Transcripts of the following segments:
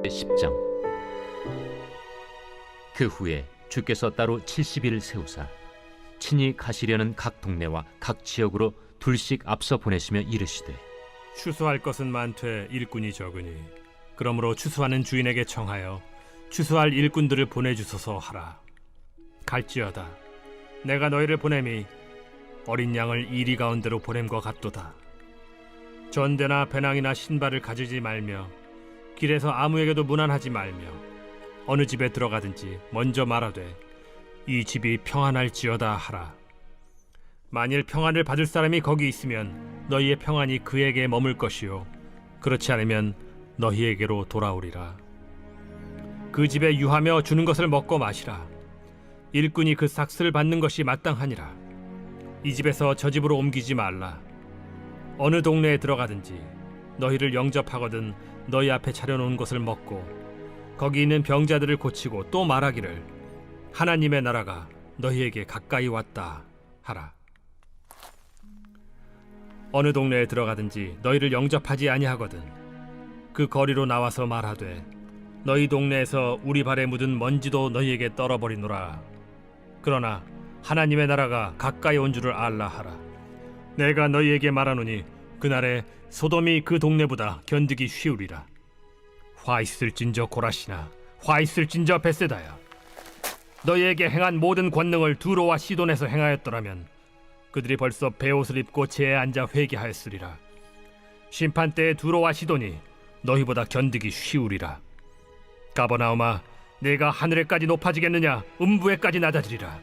제10장. 그 후에 주께서 따로 70일을 세우사 친히 가시려는 각 동네와 각 지역으로 둘씩 앞서 보내시며 이르시되, 추수할 것은 많되 일꾼이 적으니 그러므로 추수하는 주인에게 청하여 추수할 일꾼들을 보내주소서 하라. 갈지어다 내가 너희를 보냄이 어린 양을 이리 가운데로 보냄과 같도다. 전대나 배낭이나 신발을 가지지 말며 길에서 아무에게도 문안하지 말며 어느 집에 들어가든지 먼저 말하되 이 집이 평안할지어다 하라. 만일 평안을 받을 사람이 거기 있으면 너희의 평안이 그에게 머물 것이요 그렇지 않으면 너희에게로 돌아오리라. 그 집에 유하며 주는 것을 먹고 마시라. 일꾼이 그 삭스를 받는 것이 마땅하니라. 이 집에서 저 집으로 옮기지 말라. 어느 동네에 들어가든지 너희를 영접하거든 너희 앞에 차려놓은 것을 먹고 거기 있는 병자들을 고치고 또 말하기를 하나님의 나라가 너희에게 가까이 왔다 하라. 어느 동네에 들어가든지 너희를 영접하지 아니하거든 그 거리로 나와서 말하되 너희 동네에서 우리 발에 묻은 먼지도 너희에게 떨어버리노라. 그러나 하나님의 나라가 가까이 온 줄을 알라 하라. 내가 너희에게 말하노니 그날에 소돔이 그 동네보다 견디기 쉬우리라. 화 있을진저 고라시나 화 있을진저 벳세다야. 너희에게 행한 모든 권능을 두로와 시돈에서 행하였더라면 그들이 벌써 베옷을 입고 제에 앉아 회개하였으리라. 심판때에 두로와 시돈이 너희보다 견디기 쉬우리라. 가버나움아 내가 하늘에까지 높아지겠느냐 음부에까지 낮아지리라.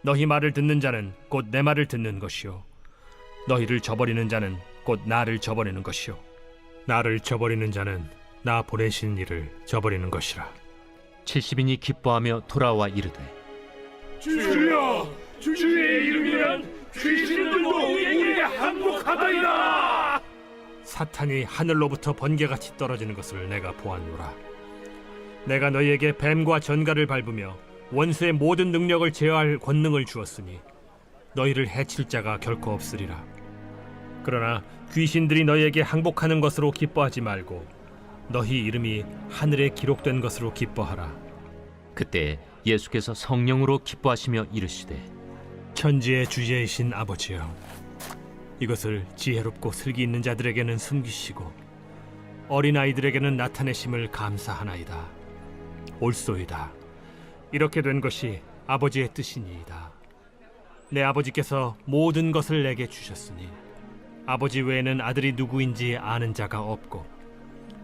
너희 말을 듣는 자는 곧 내 말을 듣는 것이요 너희를 저버리는 자는 곧 나를 저버리는 것이요 나를 저버리는 자는 나 보내신 이를 저버리는 것이라. 70인이 기뻐하며 돌아와 이르되, 주여, 주의 이름이면 귀신들도 우리에게 항복하다이다. 사탄이 하늘로부터 번개같이 떨어지는 것을 내가 보았노라. 내가 너희에게 뱀과 전갈을 밟으며 원수의 모든 능력을 제어할 권능을 주었으니 너희를 해칠 자가 결코 없으리라. 그러나 귀신들이 너희에게 항복하는 것으로 기뻐하지 말고 너희 이름이 하늘에 기록된 것으로 기뻐하라. 그때 예수께서 성령으로 기뻐하시며 이르시되, 천지의 주제이신 아버지여, 이것을 지혜롭고 슬기 있는 자들에게는 숨기시고 어린아이들에게는 나타내심을 감사하나이다. 옳소이다. 이렇게 된 것이 아버지의 뜻이니이다. 내 아버지께서 모든 것을 내게 주셨으니 아버지 외에는 아들이 누구인지 아는 자가 없고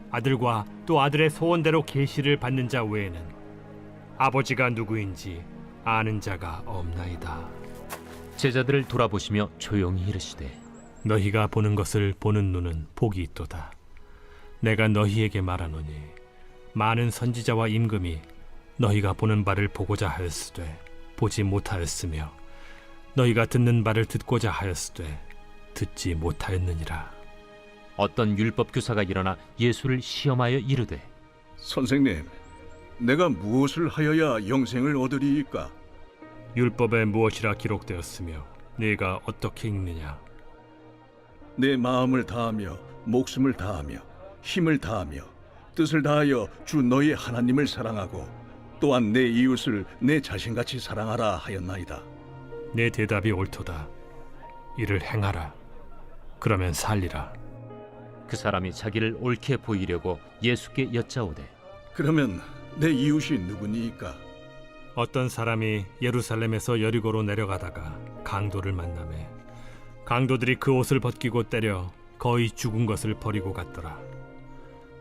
아들과 또 아들의 소원대로 계시를 받는 자 외에는 아버지가 누구인지 아는 자가 없나이다. 제자들을 돌아보시며 조용히 이르시되, 너희가 보는 것을 보는 눈은 복이 있도다. 내가 너희에게 말하노니 많은 선지자와 임금이 너희가 보는 바를 보고자 하였으되 보지 못하였으며 너희가 듣는 바를 듣고자 하였으되 듣지 못하였느니라. 어떤 율법 교사가 일어나 예수를 시험하여 이르되, 선생님, 내가 무엇을 하여야 영생을 얻으리이까? 율법에 무엇이라 기록되었으며 네가 어떻게 읽느냐? 내 마음을 다하며 목숨을 다하며 힘을 다하며 뜻을 다하여 주 너희 하나님을 사랑하고 또한 내 이웃을 내 자신같이 사랑하라 하였나이다. 내 대답이 옳도다. 이를 행하라. 그러면 살리라. 그 사람이 자기를 옳게 보이려고 예수께 여짜오되, 그러면 내 이웃이 누구니이까? 어떤 사람이 예루살렘에서 여리고로 내려가다가 강도를 만나매 강도들이 그 옷을 벗기고 때려 거의 죽은 것을 버리고 갔더라.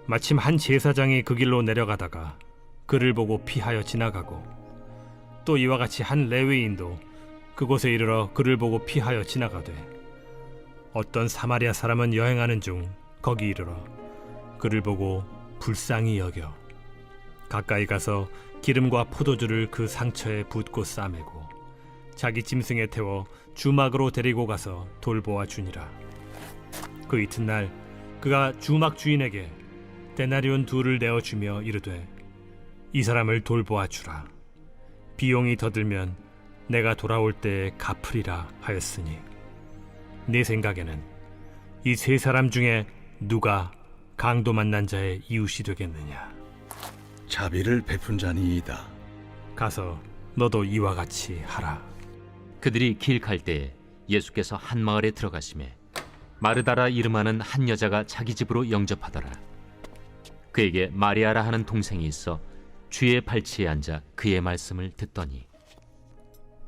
마침 한 제사장이 그 길로 내려가다가 그를 보고 피하여 지나가고 또 이와 같이 한 레위인도 그곳에 이르러 그를 보고 피하여 지나가되 어떤 사마리아 사람은 여행하는 중 거기 이르러 그를 보고 불쌍히 여겨 가까이 가서 기름과 포도주를 그 상처에 붓고 싸매고 자기 짐승에 태워 주막으로 데리고 가서 돌보아 주니라. 그 이튿날 그가 주막 주인에게 데나리온 2를 내어주며 이르되, 이 사람을 돌보아 주라. 비용이 더 들면 내가 돌아올 때에 갚으리라 하였으니 내 생각에는 이 3 사람 중에 누가 강도 만난 자의 이웃이 되겠느냐? 자비를 베푼 자니이다. 가서 너도 이와 같이 하라. 그들이 길 갈 때에 예수께서 한 마을에 들어가시매 마르다라 이름하는 한 여자가 자기 집으로 영접하더라. 그에게 마리아라 하는 동생이 있어 주의 발치에 앉아 그의 말씀을 듣더니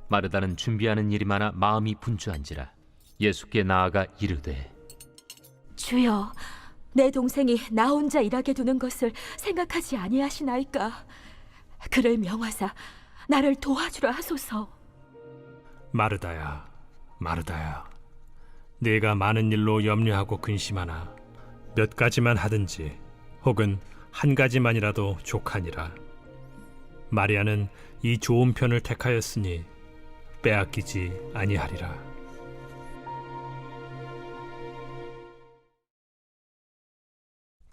마르다는 준비하는 일이 많아 마음이 분주한지라 예수께 나아가 이르되 주여, 내 동생이 나 혼자 일하게 두는 것을 생각하지 아니하시나이까? 그를 명하사 나를 도와주라 하소서. 마르다야, 마르다야, 네가 많은 일로 염려하고 근심하나 몇 가지만 하든지 혹은 한 가지만이라도 족하니라. 마리아는 이 좋은 편을 택하였으니 빼앗기지 아니하리라.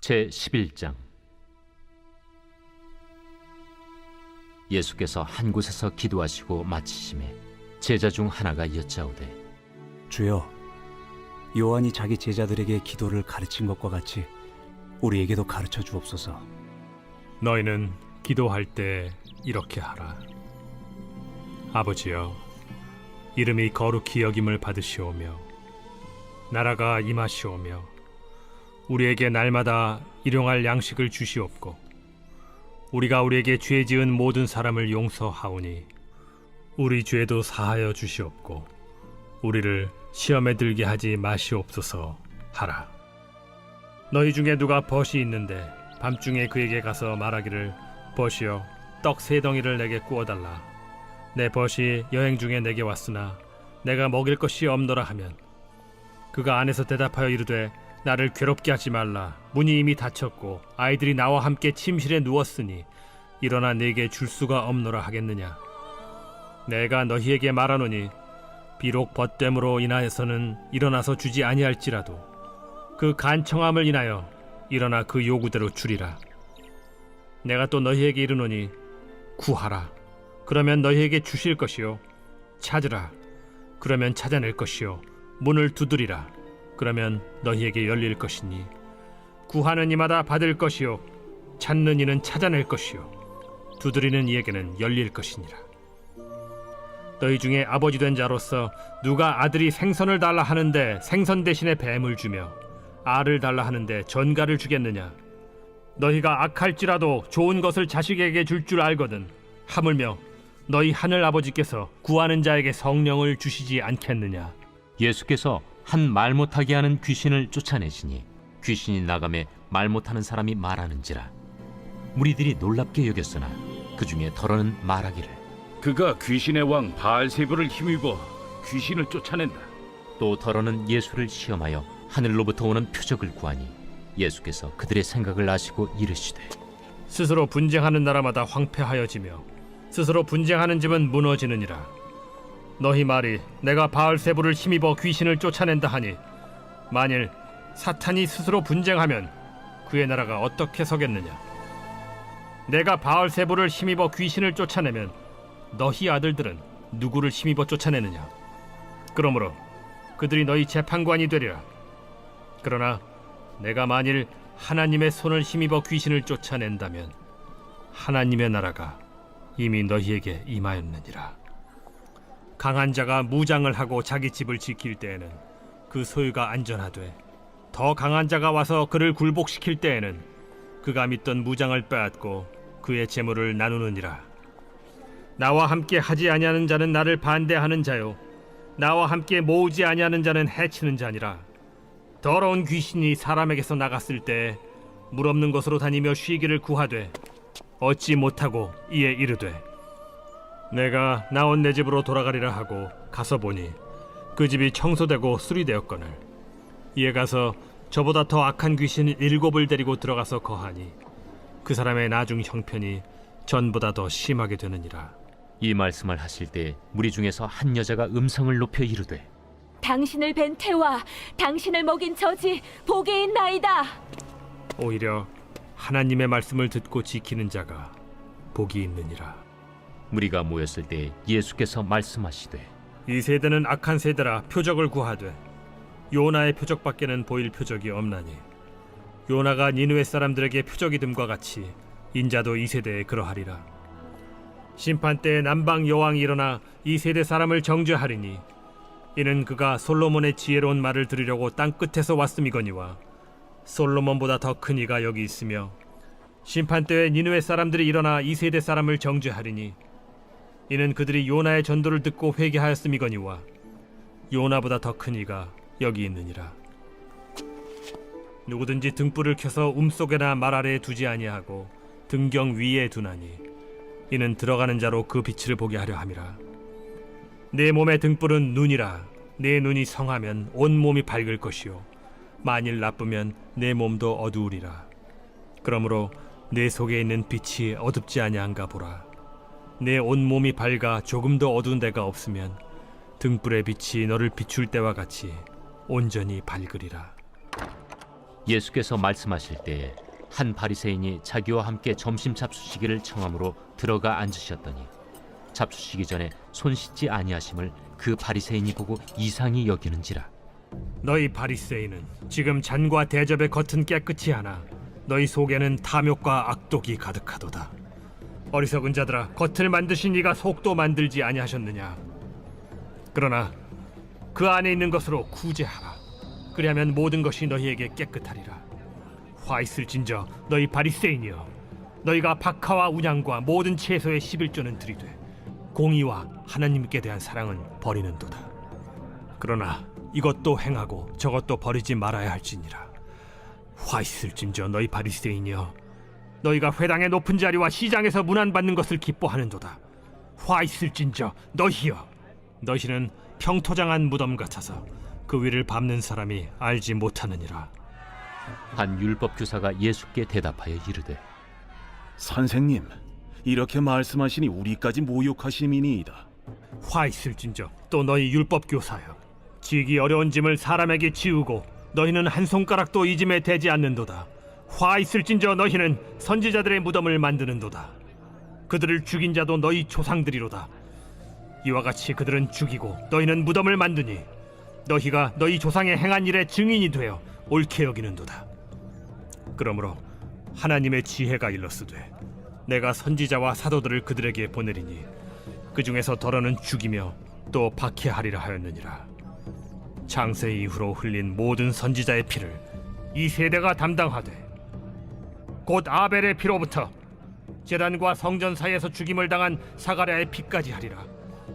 제 11장. 예수께서 한 곳에서 기도하시고 마치심에 제자 중 하나가 여짜오되 주여, 요한이 자기 제자들에게 기도를 가르친 것과 같이 우리에게도 가르쳐 주옵소서. 너희는 기도할 때 이렇게 하라. 아버지여, 이름이 거룩히 여김을 받으시오며 나라가 임하시오며 우리에게 날마다 일용할 양식을 주시옵고 우리가 우리에게 죄 지은 모든 사람을 용서하오니 우리 죄도 사하여 주시옵고 우리를 시험에 들게 하지 마시옵소서 하라. 너희 중에 누가 벗이 있는데 밤중에 그에게 가서 말하기를 벗이여 떡 3덩이를 내게 구워달라. 내 벗이 여행 중에 내게 왔으나 내가 먹일 것이 없노라 하면 그가 안에서 대답하여 이르되 나를 괴롭게 하지 말라. 문이 이미 닫혔고 아이들이 나와 함께 침실에 누웠으니 일어나 네게 줄 수가 없노라 하겠느냐? 내가 너희에게 말하노니 비록 벗됨으로 인하여서는 일어나서 주지 아니할지라도 그 간청함을 인하여 일어나 그 요구대로 주리라. 내가 또 너희에게 이르노니 구하라. 그러면 너희에게 주실 것이요. 찾으라. 그러면 찾아낼 것이요. 문을 두드리라. 그러면 너희에게 열릴 것이니 구하는 이마다 받을 것이요 찾는 이는 찾아낼 것이요 두드리는 이에게는 열릴 것이니라. 너희 중에 아버지 된 자로서 누가 아들이 생선을 달라 하는데 생선 대신에 뱀을 주며 알을 달라 하는데 전갈을 주겠느냐? 너희가 악할지라도 좋은 것을 자식에게 줄 줄 알거든 하물며 너희 하늘 아버지께서 구하는 자에게 성령을 주시지 않겠느냐? 예수께서 한 말 못하게 하는 귀신을 쫓아내시니 귀신이 나가매 말 못하는 사람이 말하는지라. 무리들이 놀랍게 여겼으나 그 중에 더러는 말하기를 그가 귀신의 왕 바알세불을 힘입어 귀신을 쫓아낸다. 또 더러는 예수를 시험하여 하늘로부터 오는 표적을 구하니 예수께서 그들의 생각을 아시고 이르시되 스스로 분쟁하는 나라마다 황폐하여지며 스스로 분쟁하는 집은 무너지느니라. 너희 말이 내가 바알세불을 힘입어 귀신을 쫓아낸다 하니 만일 사탄이 스스로 분쟁하면 그의 나라가 어떻게 서겠느냐? 내가 바알세불을 힘입어 귀신을 쫓아내면 너희 아들들은 누구를 힘입어 쫓아내느냐? 그러므로 그들이 너희 재판관이 되리라. 그러나 내가 만일 하나님의 손을 힘입어 귀신을 쫓아낸다면 하나님의 나라가 이미 너희에게 임하였느니라. 강한 자가 무장을 하고 자기 집을 지킬 때에는 그 소유가 안전하되 더 강한 자가 와서 그를 굴복시킬 때에는 그가 믿던 무장을 빼앗고 그의 재물을 나누느니라. 나와 함께 하지 아니하는 자는 나를 반대하는 자요 나와 함께 모으지 아니하는 자는 해치는 자니라. 더러운 귀신이 사람에게서 나갔을 때 물 없는 곳으로 다니며 쉬기를 구하되 얻지 못하고 이에 이르되 내가 나온 내 집으로 돌아가리라 하고 가서 보니 그 집이 청소되고 수리되었거늘 이에 가서 저보다 더 악한 귀신 7을 데리고 들어가서 거하니 그 사람의 나중 형편이 전보다 더 심하게 되느니라. 이 말씀을 하실 때 무리 중에서 한 여자가 음성을 높여 이르되 당신을 뵌 태와 당신을 먹인 저지 복이 있나이다. 오히려 하나님의 말씀을 듣고 지키는 자가 복이 있느니라. 무리가 모였을 때 예수께서 말씀하시되 이 세대는 악한 세대라 표적을 구하되 요나의 표적밖에는 보일 표적이 없나니 요나가 니느웨 사람들에게 표적이 됨과 같이 인자도 이 세대에 그러하리라. 심판 때에 남방 여왕이 일어나 이 세대 사람을 정죄하리니 이는 그가 솔로몬의 지혜로운 말을 들으려고 땅 끝에서 왔음이거니와 솔로몬보다 더 큰 이가 여기 있으며 심판 때에 니느웨 사람들이 일어나 이 세대 사람을 정죄하리니 이는 그들이 요나의 전도를 듣고 회개하였음이거니와 요나보다 더 큰 이가 여기 있느니라. 누구든지 등불을 켜서 속에나 말 아래에 두지 아니하고 등경 위에 두나니 이는 들어가는 자로 그 빛을 보게 하려 함이라. 내 몸의 등불은 눈이라. 내 눈이 성하면 온 몸이 밝을 것이요 만일 나쁘면 내 몸도 어두우리라. 그러므로 내 속에 있는 빛이 어둡지 아니한가 보라. 내 온 몸이 밝아 조금도 어두운 데가 없으면 등불의 빛이 너를 비출 때와 같이 온전히 밝으리라. 예수께서 말씀하실 때에 한 바리새인이 자기와 함께 점심 잡수시기를 청함으로 들어가 앉으셨더니 잡수시기 전에 손 씻지 아니하심을 그 바리새인이 보고 이상히 여기는지라. 너희 바리새인은 지금 잔과 대접의 겉은 깨끗이 하나 너희 속에는 탐욕과 악독이 가득하도다. 어리석은 자들아, 겉을 만드신 이가 속도 만들지 아니하셨느냐? 그러나 그 안에 있는 것으로 구제하라. 그리하면 모든 것이 너희에게 깨끗하리라. 화 있을진저 너희 바리새인이여, 너희가 박하와 운양과 모든 채소의 11조는 들이되 공의와 하나님께 대한 사랑은 버리는도다. 그러나 이것도 행하고 저것도 버리지 말아야 할지니라. 화 있을진저 너희 바리새인이여, 너희가 회당의 높은 자리와 시장에서 문안받는 것을 기뻐하는도다. 화 있을진저 너희여, 너희는 평토장한 무덤 같아서 그 위를 밟는 사람이 알지 못하느니라. 한 율법 교사가 예수께 대답하여 이르되 선생님, 이렇게 말씀하시니 우리까지 모욕하심이니이다. 화 있을진저 또 너희 율법 교사여, 지기 어려운 짐을 사람에게 지우고 너희는 한 손가락도 이 짐에 대지 않는도다. 화 있을진저 너희는 선지자들의 무덤을 만드는도다. 그들을 죽인 자도 너희 조상들이로다. 이와 같이 그들은 죽이고 너희는 무덤을 만드니 너희가 너희 조상의 행한 일의 증인이 되어 옳게 여기는도다. 그러므로 하나님의 지혜가 일렀으되 내가 선지자와 사도들을 그들에게 보내리니 그 중에서 더러는 죽이며 또 박해하리라 하였느니라. 창세 이후로 흘린 모든 선지자의 피를 이 세대가 담당하되 곧 아벨의 피로부터 제단과 성전 사이에서 죽임을 당한 사가랴의 피까지 하리라.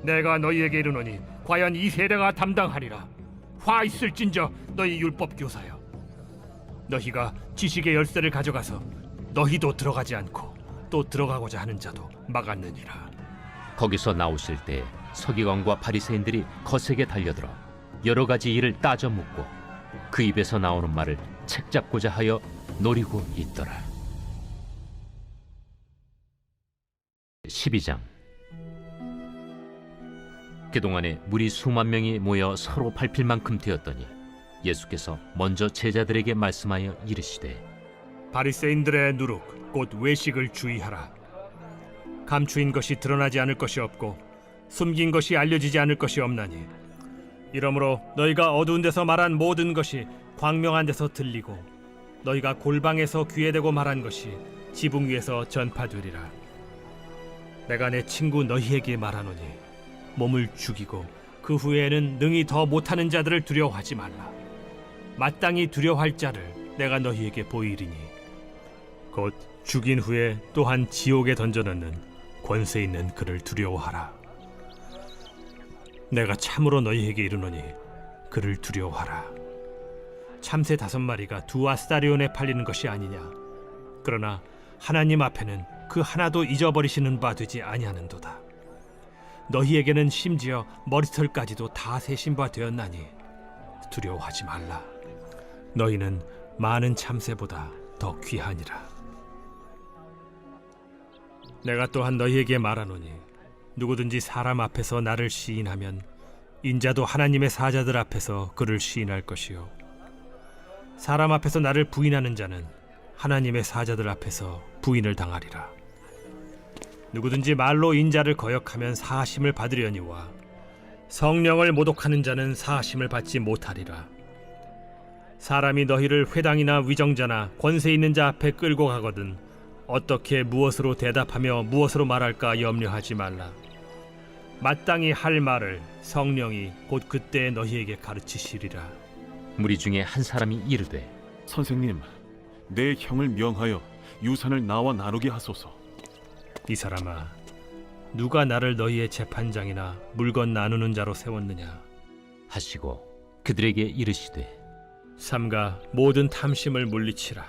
내가 너희에게 이르노니 과연 이 세대가 담당하리라. 화 있을진저 너희 율법 교사여, 너희가 지식의 열쇠를 가져가서 너희도 들어가지 않고 또 들어가고자 하는 자도 막았느니라. 거기서 나오실 때 서기관과 바리새인들이 거세게 달려들어 여러 가지 일을 따져 묻고 그 입에서 나오는 말을 책잡고자 하여 노리고 있더라. 12장. 그동안에 무리 수만 명이 모여 서로 밟힐 만큼 되었더니 예수께서 먼저 제자들에게 말씀하여 이르시되 바리새인들의 누룩 곧 외식을 주의하라. 감추인 것이 드러나지 않을 것이 없고 숨긴 것이 알려지지 않을 것이 없나니 이러므로 너희가 어두운 데서 말한 모든 것이 광명한 데서 들리고 너희가 골방에서 귀에 대고 말한 것이 지붕 위에서 전파되리라. 내가 내 친구 너희에게 말하노니 몸을 죽이고 그 후에는 능히 더 못하는 자들을 두려워하지 말라. 마땅히 두려워할 자를 내가 너희에게 보이리니 곧 죽인 후에 또한 지옥에 던져넣는 권세 있는 그를 두려워하라. 내가 참으로 너희에게 이르노니 그를 두려워하라. 참새 5마리가 2아스타리온에 팔리는 것이 아니냐. 그러나 하나님 앞에는 그 하나도 잊어버리시는 바 되지 아니하는도다. 너희에게는 심지어 머리털까지도 다 세신 바 되었나니 두려워하지 말라. 너희는 많은 참새보다 더 귀하니라. 내가 또한 너희에게 말하노니 누구든지 사람 앞에서 나를 시인하면 인자도 하나님의 사자들 앞에서 그를 시인할 것이요 사람 앞에서 나를 부인하는 자는 하나님의 사자들 앞에서 부인을 당하리라. 누구든지 말로 인자를 거역하면 사하심을 받으려니와 성령을 모독하는 자는 사하심을 받지 못하리라. 사람이 너희를 회당이나 위정자나 권세 있는 자 앞에 끌고 가거든 어떻게 무엇으로 대답하며 무엇으로 말할까 염려하지 말라. 마땅히 할 말을 성령이 곧 그때 너희에게 가르치시리라. 무리 중에 한 사람이 이르되 선생님, 내 형을 명하여 유산을 나와 나누게 하소서. 이 사람아, 누가 나를 너희의 재판장이나 물건 나누는 자로 세웠느냐? 하시고 그들에게 이르시되 삼가 모든 탐심을 물리치라.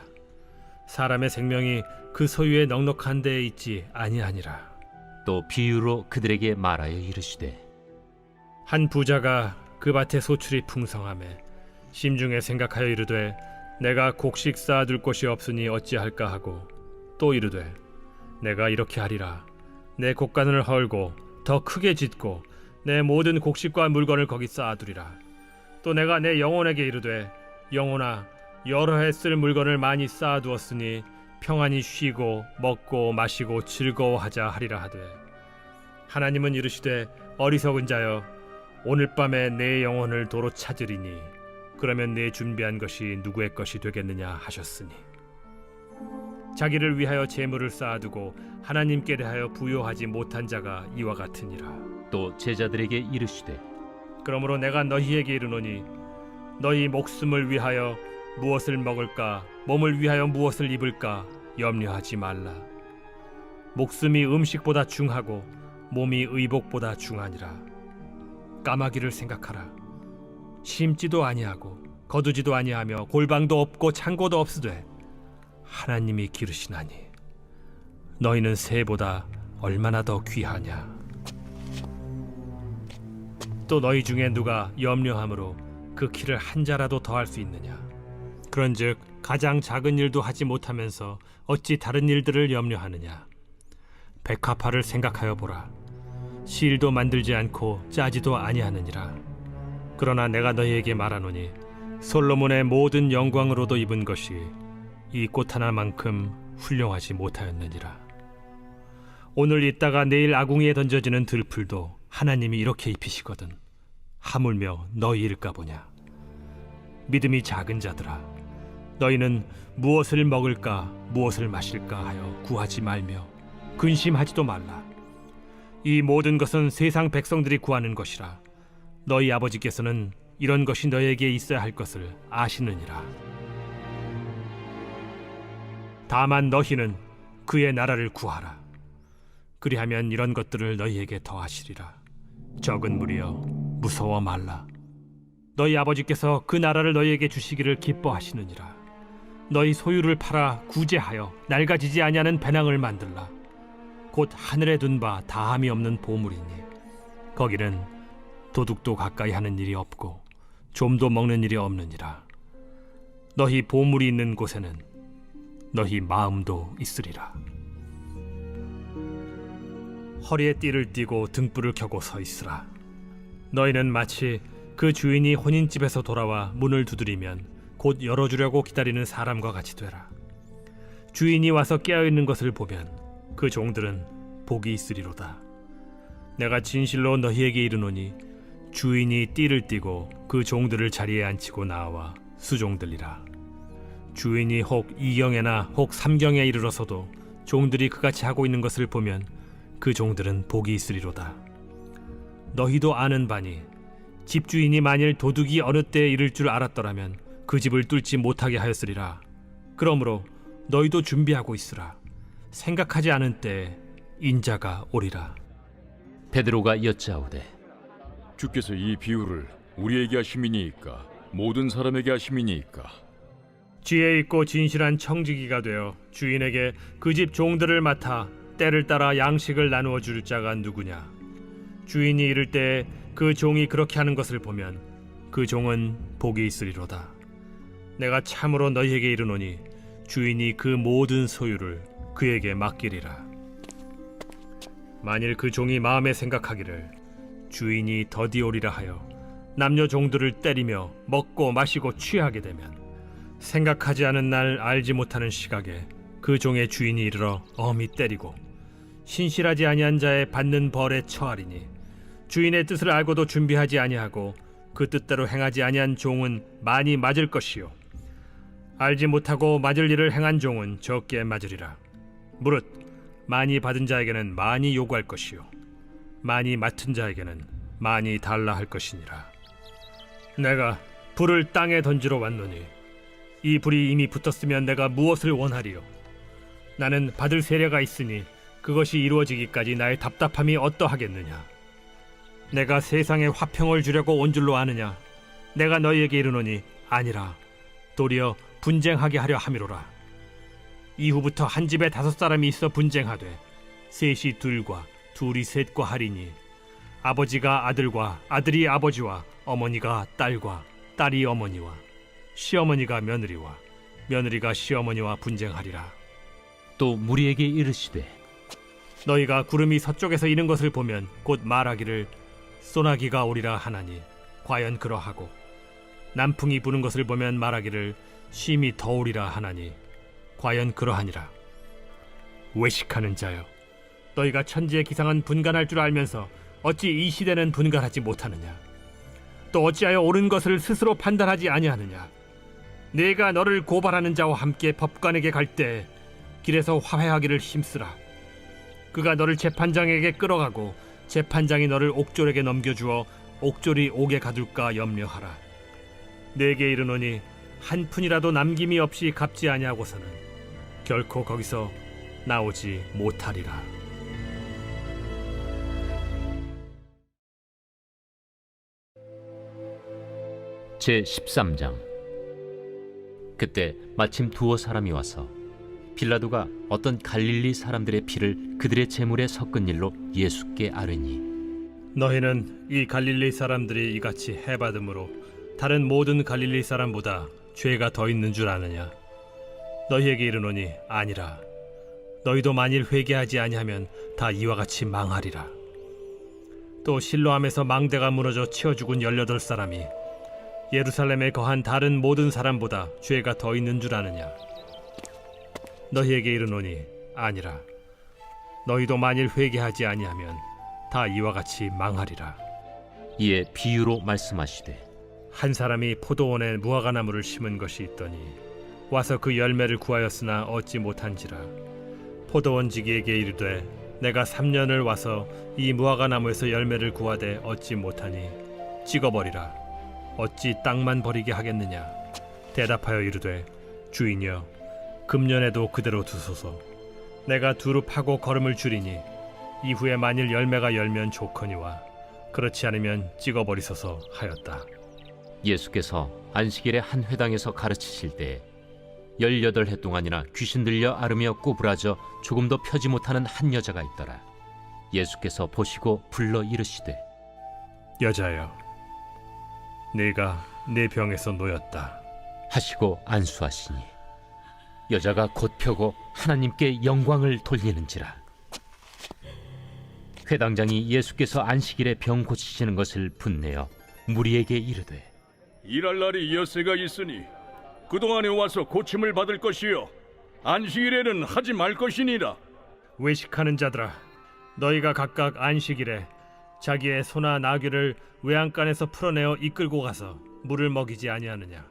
사람의 생명이 그 소유의 넉넉한 데에 있지 아니하니라. 또 비유로 그들에게 말하여 이르시되 한 부자가 그 밭에 소출이 풍성하매 심중에 생각하여 이르되 내가 곡식 쌓아둘 곳이 없으니 어찌할까 하고 또 이르되 내가 이렇게 하리라. 내 곡간을 헐고 더 크게 짓고 내 모든 곡식과 물건을 거기 쌓아두리라. 또 내가 내 영혼에게 이르되 영혼아, 여러 해 쓸 물건을 많이 쌓아두었으니 평안히 쉬고 먹고 마시고 즐거워하자 하리라 하되 하나님은 이르시되 어리석은 자여, 오늘 밤에 내 영혼을 도로 찾으리니 그러면 내 준비한 것이 누구의 것이 되겠느냐 하셨으니 자기를 위하여 재물을 쌓아두고 하나님께 대하여 부요하지 못한 자가 이와 같으니라. 또 제자들에게 이르시되 그러므로 내가 너희에게 이르노니 너희 목숨을 위하여 무엇을 먹을까 몸을 위하여 무엇을 입을까 염려하지 말라. 목숨이 음식보다 중하고 몸이 의복보다 중하니라. 까마귀를 생각하라. 심지도 아니하고 거두지도 아니하며 골방도 없고 창고도 없으되 하나님이 기르시나니 너희는 새보다 얼마나 더 귀하냐. 또 너희 중에 누가 염려함으로 그 키를 한 자라도 더할 수 있느냐? 그런즉 가장 작은 일도 하지 못하면서 어찌 다른 일들을 염려하느냐? 백합화를 생각하여 보라. 실도 만들지 않고 짜지도 아니하느니라. 그러나 내가 너희에게 말하노니 솔로몬의 모든 영광으로도 입은 것이 이 꽃 하나만큼 훌륭하지 못하였느니라. 오늘 있다가 내일 아궁이에 던져지는 들풀도 하나님이 이렇게 입히시거든 하물며 너희일까 보냐. 믿음이 작은 자들아, 너희는 무엇을 먹을까 무엇을 마실까 하여 구하지 말며 근심하지도 말라. 이 모든 것은 세상 백성들이 구하는 것이라. 너희 아버지께서는 이런 것이 너희에게 있어야 할 것을 아시느니라. 다만 너희는 그의 나라를 구하라. 그리하면 이런 것들을 너희에게 더하시리라. 적은 무리여, 무서워 말라. 너희 아버지께서 그 나라를 너희에게 주시기를 기뻐하시느니라. 너희 소유를 팔아 구제하여 낡아지지 아니하는 배낭을 만들라. 곧 하늘에 둔 바 다함이 없는 보물이니 거기는 도둑도 가까이 하는 일이 없고 좀도 먹는 일이 없느니라. 너희 보물이 있는 곳에는 너희 마음도 있으리라. 허리에 띠를 띠고 등불을 켜고 서 있으라. 너희는 마치 그 주인이 혼인집에서 돌아와 문을 두드리면 곧 열어주려고 기다리는 사람과 같이 되라. 주인이 와서 깨어있는 것을 보면 그 종들은 복이 있으리로다. 내가 진실로 너희에게 이르노니 주인이 띠를 띠고 그 종들을 자리에 앉히고 나와 수종들리라. 주인이 혹 2경에나 혹 3경에 이르러서도 종들이 그같이 하고 있는 것을 보면 그 종들은 복이 있으리로다. 너희도 아는 바니 집주인이 만일 도둑이 어느 때에 이를 줄 알았더라면 그 집을 뚫지 못하게 하였으리라. 그러므로 너희도 준비하고 있으라. 생각하지 않은 때에 인자가 오리라. 베드로가 여짜오되 주께서 이 비유를 우리에게 하심이니이까 모든 사람에게 하심이니이까? 지혜 있고 진실한 청지기가 되어 주인에게 그 집 종들을 맡아 때를 따라 양식을 나누어 줄 자가 누구냐? 주인이 이를 때에 그 종이 그렇게 하는 것을 보면 그 종은 복이 있으리로다. 내가 참으로 너희에게 이르노니 주인이 그 모든 소유를 그에게 맡기리라. 만일 그 종이 마음에 생각하기를 주인이 더디 오리라 하여 남녀 종들을 때리며 먹고 마시고 취하게 되면 생각하지 않은 날 알지 못하는 시각에 그 종의 주인이 이르러 엄히 때리고 신실하지 아니한 자의 받는 벌에 처하리니 주인의 뜻을 알고도 준비하지 아니하고 그 뜻대로 행하지 아니한 종은 많이 맞을 것이요 알지 못하고 맞을 일을 행한 종은 적게 맞으리라. 무릇 많이 받은 자에게는 많이 요구할 것이요 많이 맡은 자에게는 많이 달라 할 것이니라. 내가 불을 땅에 던지러 왔노니 이 불이 이미 붙었으면 내가 무엇을 원하리요? 나는 받을 세례가 있으니 그것이 이루어지기까지 나의 답답함이 어떠하겠느냐? 내가 세상에 화평을 주려고 온 줄로 아느냐? 내가 너희에게 이르노니 아니라 도리어 분쟁하게 하려 함이로라. 이후부터 한 집에 5사람이 있어 분쟁하되 셋이 둘과 둘이 셋과 하리니 아버지가 아들과 아들이 아버지와 어머니가 딸과 딸이 어머니와 시어머니가 며느리와 며느리가 시어머니와 분쟁하리라. 또 무리에게 이르시되 너희가 구름이 서쪽에서 이는 것을 보면 곧 말하기를 소나기가 오리라 하나니 과연 그러하고 남풍이 부는 것을 보면 말하기를 쉼이 더우리라 하나니 과연 그러하니라. 외식하는 자여, 너희가 천지의 기상은 분간할 줄 알면서 어찌 이 시대는 분간하지 못하느냐? 또 어찌하여 옳은 것을 스스로 판단하지 아니하느냐? 내가 너를 고발하는 자와 함께 법관에게 갈 때 길에서 화해하기를 힘쓰라. 그가 너를 재판장에게 끌어가고 재판장이 너를 옥졸에게 넘겨주어 옥졸이 옥에 가둘까 염려하라. 내게 이르노니 한 푼이라도 남김이 없이 갚지 아니하고서는 결코 거기서 나오지 못하리라. 제13장. 그때 마침 두어 사람이 와서 빌라도가 어떤 갈릴리 사람들의 피를 그들의 제물에 섞은 일로 예수께 아뢰니 너희는 이 갈릴리 사람들이 이같이 해받음으로 다른 모든 갈릴리 사람보다 죄가 더 있는 줄 아느냐? 너희에게 이르노니 아니라. 너희도 만일 회개하지 아니하면 다 이와 같이 망하리라. 또 실로암에서 망대가 무너져 치어 죽은 18사람이 예루살렘에 거한 다른 모든 사람보다 죄가 더 있는 줄 아느냐? 너희에게 이르노니 아니라. 너희도 만일 회개하지 아니하면 다 이와 같이 망하리라. 이에 비유로 말씀하시되 한 사람이 포도원에 무화과나무를 심은 것이 있더니 와서 그 열매를 구하였으나 얻지 못한지라. 포도원 지기에게 이르되 내가 3년을 와서 이 무화과나무에서 열매를 구하되 얻지 못하니 찍어버리라. 어찌 땅만 버리게 하겠느냐? 대답하여 이르되 주인이여 금년에도 그대로 두소서. 내가 두루 파고 거름을 줄이니 이후에 만일 열매가 열면 좋거니와 그렇지 않으면 찍어버리소서 하였다. 예수께서 안식일에 한 회당에서 가르치실 때에 18해 동안이나 귀신 들려 앓으며 꼬부라져 조금도 펴지 못하는 한 여자가 있더라. 예수께서 보시고 불러 이르시되 여자여, 네가 내 병에서 놓였다 하시고 안수하시니 여자가 곧 펴고 하나님께 영광을 돌리는지라. 회당장이 예수께서 안식일에 병 고치시는 것을 분내어 무리에게 이르되 일할 날이 엿새가 있으니 그동안에 와서 고침을 받을 것이요 안식일에는 하지 말 것이니라. 외식하는 자들아, 너희가 각각 안식일에 자기의 소나 나귀를 외양간에서 풀어내어 이끌고 가서 물을 먹이지 아니하느냐?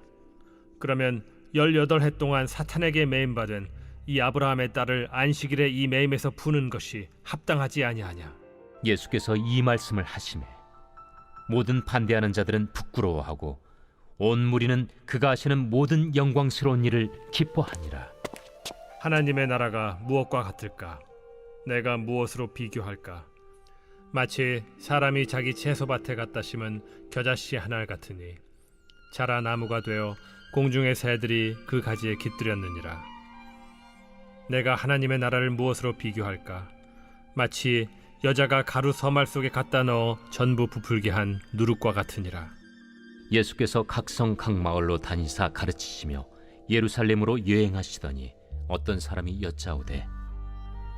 그러면 18해 동안 사탄에게 매임받은 이 아브라함의 딸을 안식일에 이 매임에서 푸는 것이 합당하지 아니하냐? 예수께서 이 말씀을 하시매 모든 반대하는 자들은 부끄러워하고 온 무리는 그가 하시는 모든 영광스러운 일을 기뻐하니라. 하나님의 나라가 무엇과 같을까? 내가 무엇으로 비교할까? 마치 사람이 자기 채소밭에 갖다 심은 겨자씨 하나 같으니 자라 나무가 되어 공중의 새들이 그 가지에 깃들였느니라. 내가 하나님의 나라를 무엇으로 비교할까? 마치 여자가 가루 서말 속에 갖다 넣어 전부 부풀게 한 누룩과 같으니라. 예수께서 각성 각 마을로 다니사 가르치시며 예루살렘으로 여행하시더니 어떤 사람이 여짜오되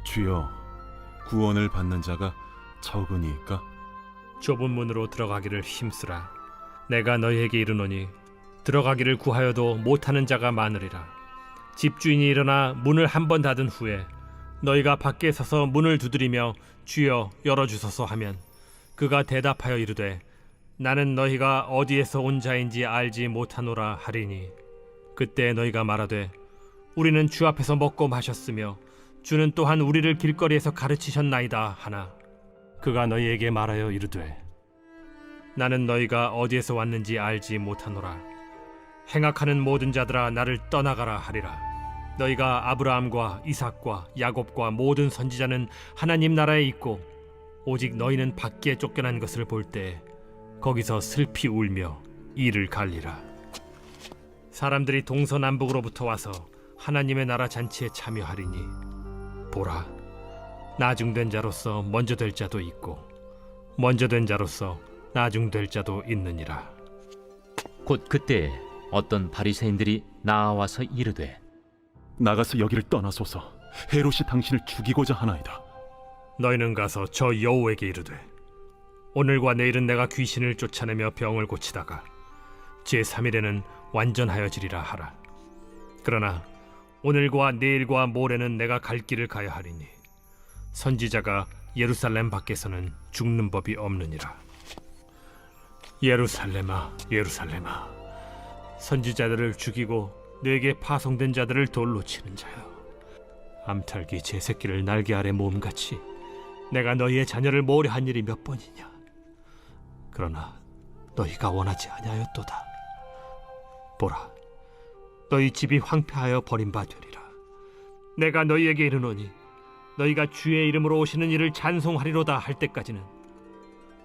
주여, 구원을 받는 자가 적으니까? 좁은 문으로 들어가기를 힘쓰라. 내가 너희에게 이르노니 들어가기를 구하여도 못하는 자가 많으리라. 집주인이 일어나 문을 한 번 닫은 후에 너희가 밖에 서서 문을 두드리며 주여 열어주소서 하면 그가 대답하여 이르되 나는 너희가 어디에서 온 자인지 알지 못하노라 하리니 그때 너희가 말하되 우리는 주 앞에서 먹고 마셨으며 주는 또한 우리를 길거리에서 가르치셨나이다 하나 그가 너희에게 말하여 이르되 나는 너희가 어디에서 왔는지 알지 못하노라. 행악하는 모든 자들아 나를 떠나가라 하리라. 너희가 아브라함과 이삭과 야곱과 모든 선지자는 하나님 나라에 있고 오직 너희는 밖에 쫓겨난 것을 볼 때 거기서 슬피 울며 이를 갈리라. 사람들이 동서남북으로부터 와서 하나님의 나라 잔치에 참여하리니 보라, 나중된 자로서 먼저 될 자도 있고 먼저 된 자로서 나중될 자도 있느니라. 곧 그때에 어떤 바리새인들이 나와서 이르되 나가서 여기를 떠나소서. 헤롯이 당신을 죽이고자 하나이다. 너희는 가서 저 여호에게 이르되 오늘과 내일은 내가 귀신을 쫓아내며 병을 고치다가 제3일에는 완전하여지리라 하라. 그러나 오늘과 내일과 모레는 내가 갈 길을 가야 하리니 선지자가 예루살렘 밖에서는 죽는 법이 없느니라. 예루살렘아, 예루살렘아, 선지자들을 죽이고 내게 파송된 자들을 돌로 치는 자여, 암탉이 제 새끼를 날개 아래 모음같이 내가 너희의 자녀를 모려한 일이 몇 번이냐. 그러나 너희가 원하지 아니하였도다. 보라, 너희 집이 황폐하여 버림받으리라. 내가 너희에게 이르노니 너희가 주의 이름으로 오시는 이를 찬송하리로다 할 때까지는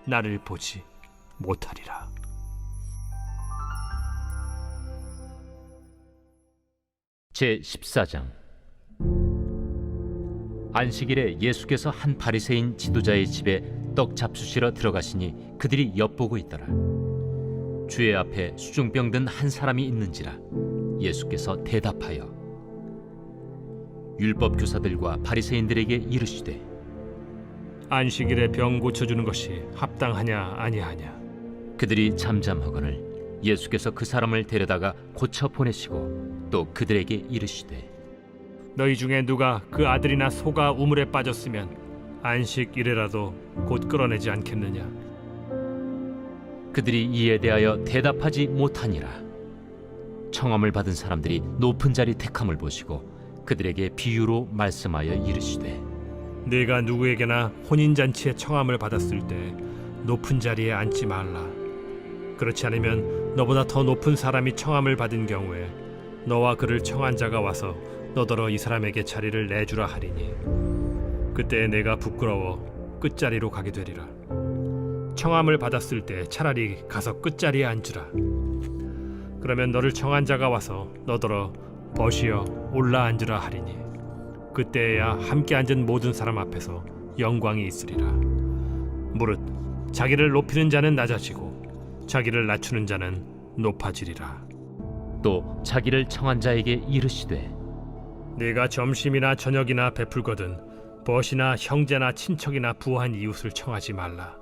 나를 보지 못하리라. 제14장. 안식일에 예수께서 한 바리새인 지도자의 집에 떡 잡수시러 들어가시니 그들이 엿보고 있더라. 주의 앞에 수중병 든 한 사람이 있는지라. 예수께서 대답하여 율법 교사들과 바리새인들에게 이르시되 안식일에 병 고쳐주는 것이 합당하냐 아니하냐. 그들이 잠잠하거늘 예수께서 그 사람을 데려다가 고쳐 보내시고 또 그들에게 이르시되 너희 중에 누가 그 아들이나 소가 우물에 빠졌으면 안식일에라도 곧 끌어내지 않겠느냐. 그들이 이에 대하여 대답하지 못하니라. 청함을 받은 사람들이 높은 자리 택함을 보시고 그들에게 비유로 말씀하여 이르시되 네가 누구에게나 혼인잔치에 청함을 받았을 때 높은 자리에 앉지 말라. 그렇지 않으면 너보다 더 높은 사람이 청함을 받은 경우에 너와 그를 청한 자가 와서 너더러 이 사람에게 자리를 내주라 하리니 그때 내가 부끄러워 끝자리로 가게 되리라. 청함을 받았을 때 차라리 가서 끝자리에 앉으라. 그러면 너를 청한 자가 와서 너더러 벗이여 올라 앉으라 하리니 그때야 함께 앉은 모든 사람 앞에서 영광이 있으리라. 무릇 자기를 높이는 자는 낮아지고 자기를 낮추는 자는 높아지리라. 또 자기를 청한 자에게 이르시되 네가 점심이나 저녁이나 베풀거든 벗이나 형제나 친척이나 부한 이웃을 청하지 말라.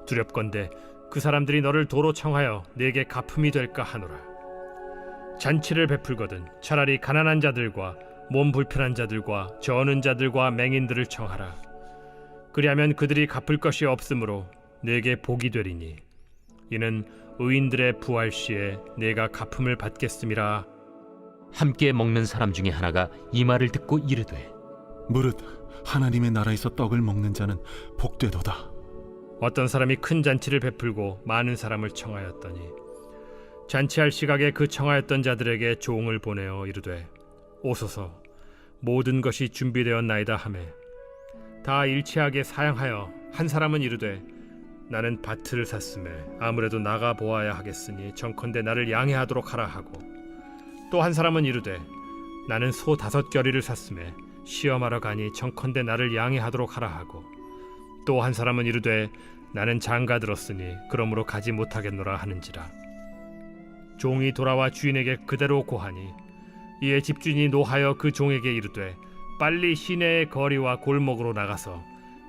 두렵건대 그 사람들이 너를 도로 청하여 네게 갚음이 될까 하노라. 잔치를 베풀거든 차라리 가난한 자들과 몸 불편한 자들과 저는 자들과 맹인들을 청하라. 그리하면 그들이 갚을 것이 없으므로 네게 복이 되리니 이는 의인들의 부활 시에 네가 갚음을 받겠음이라. 함께 먹는 사람 중에 하나가 이 말을 듣고 이르되 무릇 하나님의 나라에서 떡을 먹는 자는 복되도다. 어떤 사람이 큰 잔치를 베풀고 많은 사람을 청하였더니 잔치할 시각에 그 청하였던 자들에게 종을 보내어 이르되 오소서 모든 것이 준비되었나이다 하매 다 일치하게 사양하여 한 사람은 이르되 나는 밭을 샀음에 아무래도 나가 보아야 하겠으니 정컨대 나를 양해하도록 하라 하고 또 한 사람은 이르되 나는 소 5겨리를 샀음에 시험하러 가니 정컨대 나를 양해하도록 하라 하고 또 한 사람은 이르되 나는 장가 들었으니 그러므로 가지 못하겠노라 하는지라. 종이 돌아와 주인에게 그대로 고하니 이에 집주인이 노하여 그 종에게 이르되 빨리 시내의 거리와 골목으로 나가서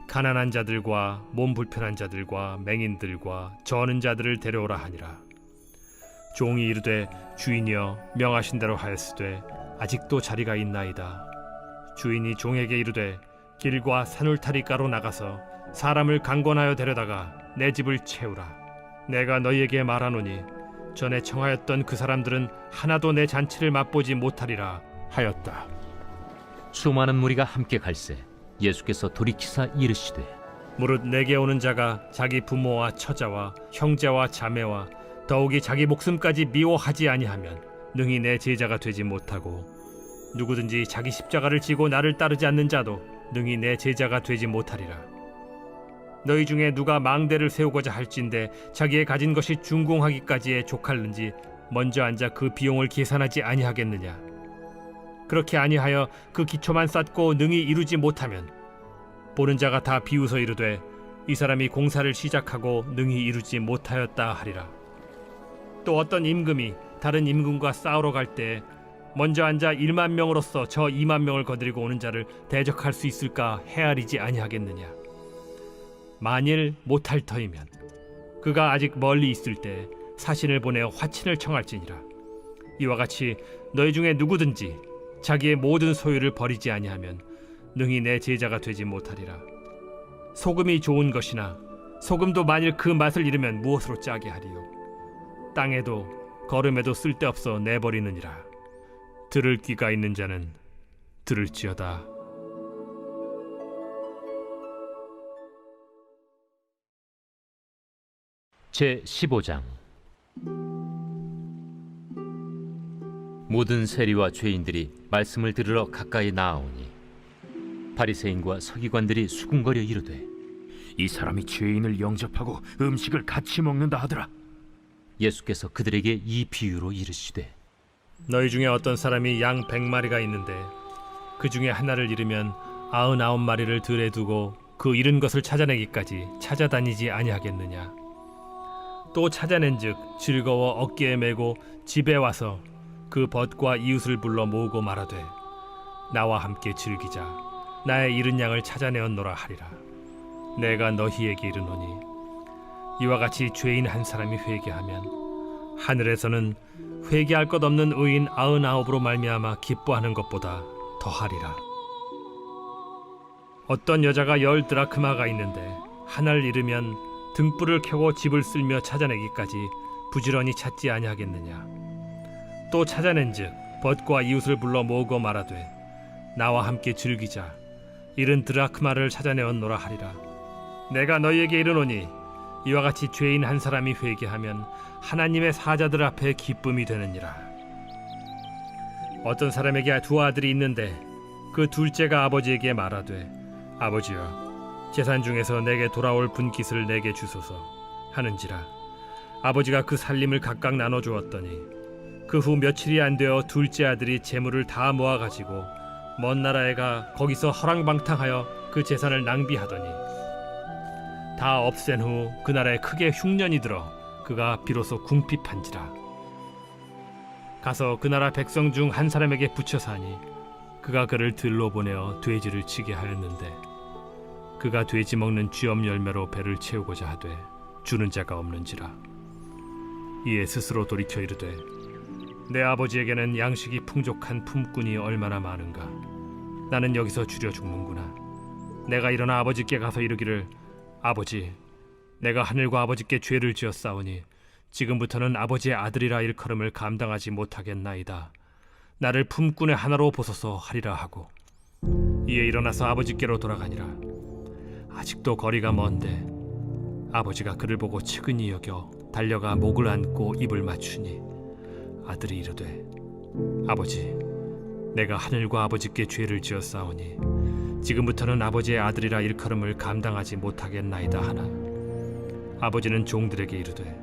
가난한 자들과 몸 불편한 자들과 맹인들과 저는 자들을 데려오라 하니라. 종이 이르되 주인이여 명하신 대로 하였으되 아직도 자리가 있나이다. 주인이 종에게 이르되 길과 산울타리가로 나가서 사람을 강권하여 데려다가 내 집을 채우라. 내가 너희에게 말하노니 전에 청하였던 그 사람들은 하나도 내 잔치를 맛보지 못하리라 하였다. 수많은 무리가 함께 갈새 예수께서 돌이키사 이르시되 무릇 내게 오는 자가 자기 부모와 처자와 형제와 자매와 더욱이 자기 목숨까지 미워하지 아니하면 능히 내 제자가 되지 못하고 누구든지 자기 십자가를 지고 나를 따르지 않는 자도 능히 내 제자가 되지 못하리라. 너희 중에 누가 망대를 세우고자 할진대 자기의 가진 것이 준공하기까지에 족할는지 먼저 앉아 그 비용을 계산하지 아니하겠느냐. 그렇게 아니하여 그 기초만 쌓고 능히 이루지 못하면 보는 자가 다 비웃어 이르되 이 사람이 공사를 시작하고 능히 이루지 못하였다 하리라. 또 어떤 임금이 다른 임금과 싸우러 갈 때 먼저 앉아 1만 명으로서 저 2만 명을 거느리고 오는 자를 대적할 수 있을까 헤아리지 아니하겠느냐. 만일 못할 터이면 그가 아직 멀리 있을 때 사신을 보내어 화친을 청할지니라. 이와 같이 너희 중에 누구든지 자기의 모든 소유를 버리지 아니하면 능히 내 제자가 되지 못하리라. 소금이 좋은 것이나 소금도 만일 그 맛을 잃으면 무엇으로 짜게 하리요. 땅에도 거름에도 쓸데없어 내버리느니라. 들을 귀가 있는 자는 들을지어다. 제 15장. 모든 세리와 죄인들이 말씀을 들으러 가까이 나아오니 바리새인과 서기관들이 수군거려 이르되 이 사람이 죄인을 영접하고 음식을 같이 먹는다 하더라. 예수께서 그들에게 이 비유로 이르시되 너희 중에 어떤 사람이 양 100마리가 있는데 그 중에 하나를 잃으면 99마리를 들에 두고 그 잃은 것을 찾아내기까지 찾아다니지 아니하겠느냐. 또 찾아낸즉 즐거워 어깨에 메고 집에 와서 그 벗과 이웃을 불러 모으고 말하되 나와 함께 즐기자. 나의 잃은 양을 찾아내었노라 하리라. 내가 너희에게 이르노니 이와 같이 죄인 한 사람이 회개하면 하늘에서는 회개할 것 없는 의인 99으로 말미암아 기뻐하는 것보다 더하리라. 어떤 여자가 10 드라크마가 있는데 하나를 잃으면 등불을 켜고 집을 쓸며 찾아내기까지 부지런히 찾지 아니하겠느냐. 또 찾아낸즉 벗과 이웃을 불러 모으고 말하되 나와 함께 즐기자. 잃은 드라크마를 찾아내었노라 하리라. 내가 너희에게 이르노니 이와 같이 죄인 한 사람이 회개하면 하나님의 사자들 앞에 기쁨이 되느니라. 어떤 사람에게 2 아들이 있는데 그 둘째가 아버지에게 말하되 아버지여 재산 중에서 내게 돌아올 분깃을 내게 주소서 하는지라. 아버지가 그 살림을 각각 나눠주었더니 그 후 며칠이 안 되어 둘째 아들이 재물을 다 모아가지고 먼 나라에 가 거기서 허랑방탕하여 그 재산을 낭비하더니 다 없앤 후 그 나라에 크게 흉년이 들어 그가 비로소 궁핍한지라. 가서 그 나라 백성 중 한 사람에게 붙여 사니 그가 그를 들로 보내어 돼지를 치게 하였는데 그가 돼지 먹는 쥐엄 열매로 배를 채우고자 하되 주는 자가 없는지라. 이에 스스로 돌이켜 이르되 내 아버지에게는 양식이 풍족한 품꾼이 얼마나 많은가. 나는 여기서 줄여 죽는구나. 내가 일어나 아버지께 가서 이르기를 아버지 내가 하늘과 아버지께 죄를 지었사오니 지금부터는 아버지의 아들이라 일컬음을 감당하지 못하겠나이다. 나를 품꾼의 하나로 보소서 하리라 하고 이에 일어나서 아버지께로 돌아가니라. 아직도 거리가 먼데 아버지가 그를 보고 측은히 여겨 달려가 목을 안고 입을 맞추니 아들이 이르되 아버지 내가 하늘과 아버지께 죄를 지었사오니 지금부터는 아버지의 아들이라 일컬음을 감당하지 못하겠나이다 하나 아버지는 종들에게 이르되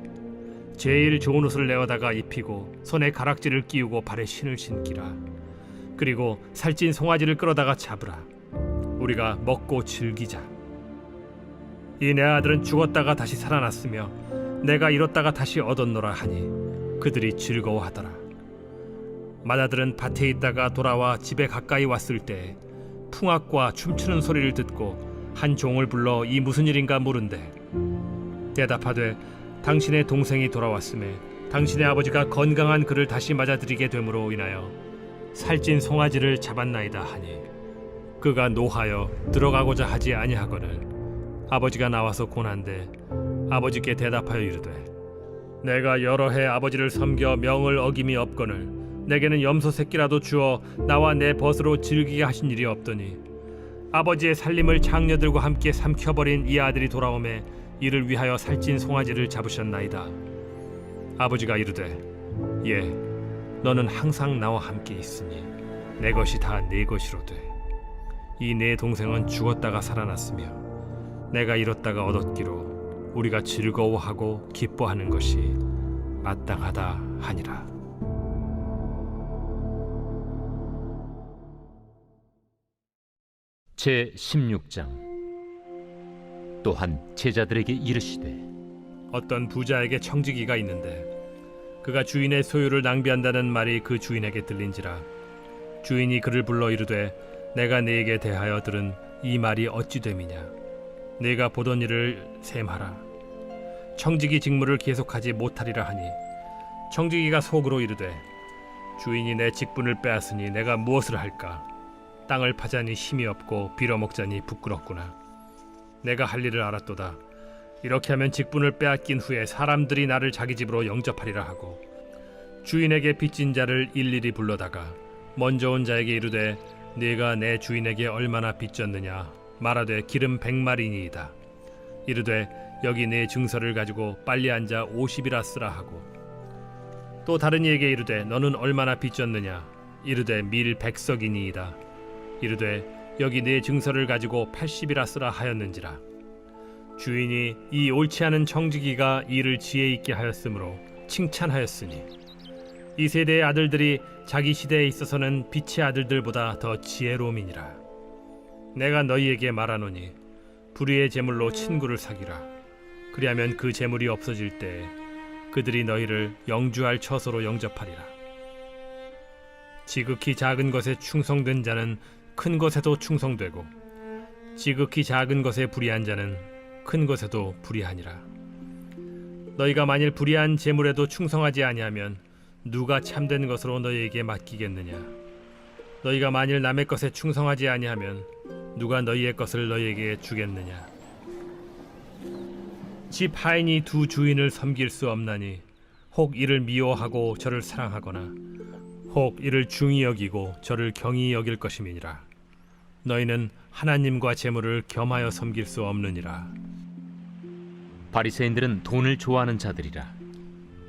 제일 좋은 옷을 내어다가 입히고 손에 가락지를 끼우고 발에 신을 신기라. 그리고 살찐 송아지를 끌어다가 잡으라. 우리가 먹고 즐기자. 이 내 아들은 죽었다가 다시 살아났으며 내가 잃었다가 다시 얻었노라 하니 그들이 즐거워하더라. 맏아들은 밭에 있다가 돌아와 집에 가까이 왔을 때 풍악과 춤추는 소리를 듣고 한 종을 불러 이 무슨 일인가 물은데 대답하되 당신의 동생이 돌아왔음에 당신의 아버지가 건강한 그를 다시 맞아들이게 됨으로 인하여 살찐 송아지를 잡았나이다 하니 그가 노하여 들어가고자 하지 아니하거늘 아버지가 나와서 고난데 아버지께 대답하여 이르되 내가 여러 해 아버지를 섬겨 명을 어김이 없거늘 내게는 염소 새끼라도 주어 나와 내 벗으로 즐기게 하신 일이 없더니 아버지의 살림을 장녀들과 함께 삼켜버린 이 아들이 돌아오매 이를 위하여 살찐 송아지를 잡으셨나이다. 아버지가 이르되 예 너는 항상 나와 함께 있으니 내 것이 다 네 것이로되 이 내 동생은 죽었다가 살아났으며 내가 잃었다가 얻었기로 우리가 즐거워하고 기뻐하는 것이 마땅하다 하니라. 제 16장. 또한 제자들에게 이르시되 어떤 부자에게 청지기가 있는데 그가 주인의 소유를 낭비한다는 말이 그 주인에게 들린지라. 주인이 그를 불러 이르되 내가 네게 대하여 들은 이 말이 어찌 됨이냐. 네가 보던 일을 셈하라. 청지기 직무를 계속하지 못하리라 하니 청지기가 속으로 이르되 주인이 내 직분을 빼앗으니 내가 무엇을 할까. 땅을 파자니 힘이 없고 빌어먹자니 부끄럽구나. 내가 할 일을 알았도다. 이렇게 하면 직분을 빼앗긴 후에 사람들이 나를 자기 집으로 영접하리라 하고 주인에게 빚진 자를 일일이 불러다가 먼저 온 자에게 이르되 네가 내 주인에게 얼마나 빚졌느냐 말하되 기름 100마리니이다. 이르되 여기 네 증서를 가지고 빨리 앉아 50이라 쓰라 하고 또 다른 이에게 이르되 너는 얼마나 빚졌느냐 이르되 밀 100석이니이다. 이르되 여기 네 증서를 가지고 80이라 쓰라 하였는지라. 주인이 이 옳지 않은 청지기가 이를 지혜 있게 하였으므로 칭찬하였으니 이 세대의 아들들이 자기 시대에 있어서는 빛의 아들들보다 더 지혜로움이니라. 내가 너희에게 말하노니 불의의 재물로 친구를 사귀라. 그리하면 그 재물이 없어질 때에 그들이 너희를 영주할 처소로 영접하리라. 지극히 작은 것에 충성된 자는 큰 것에도 충성되고 지극히 작은 것에 불의한 자는 큰 것에도 불의하니라. 너희가 만일 불의한 재물에도 충성하지 아니하면 누가 참된 것으로 너희에게 맡기겠느냐. 너희가 만일 남의 것에 충성하지 아니하면 누가 너희의 것을 너희에게 주겠느냐. 집 하인이 두 주인을 섬길 수 없나니 혹 이를 미워하고 저를 사랑하거나 혹 이를 중히 여기고 저를 경히 여길 것임이니라. 너희는 하나님과 재물을 겸하여 섬길 수 없느니라. 바리새인들은 돈을 좋아하는 자들이라.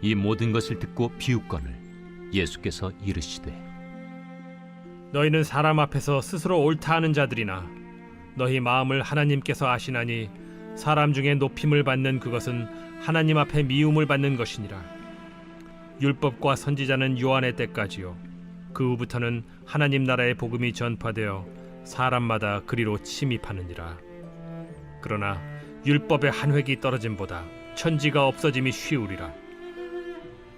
이 모든 것을 듣고 비웃거늘 예수께서 이르시되 너희는 사람 앞에서 스스로 옳다 하는 자들이나 너희 마음을 하나님께서 아시나니 사람 중에 높임을 받는 그것은 하나님 앞에 미움을 받는 것이니라. 율법과 선지자는 요한의 때까지요 그 후부터는 하나님 나라의 복음이 전파되어 사람마다 그리로 침입하느니라. 그러나 율법의 한 획이 떨어짐보다 천지가 없어짐이 쉬우리라.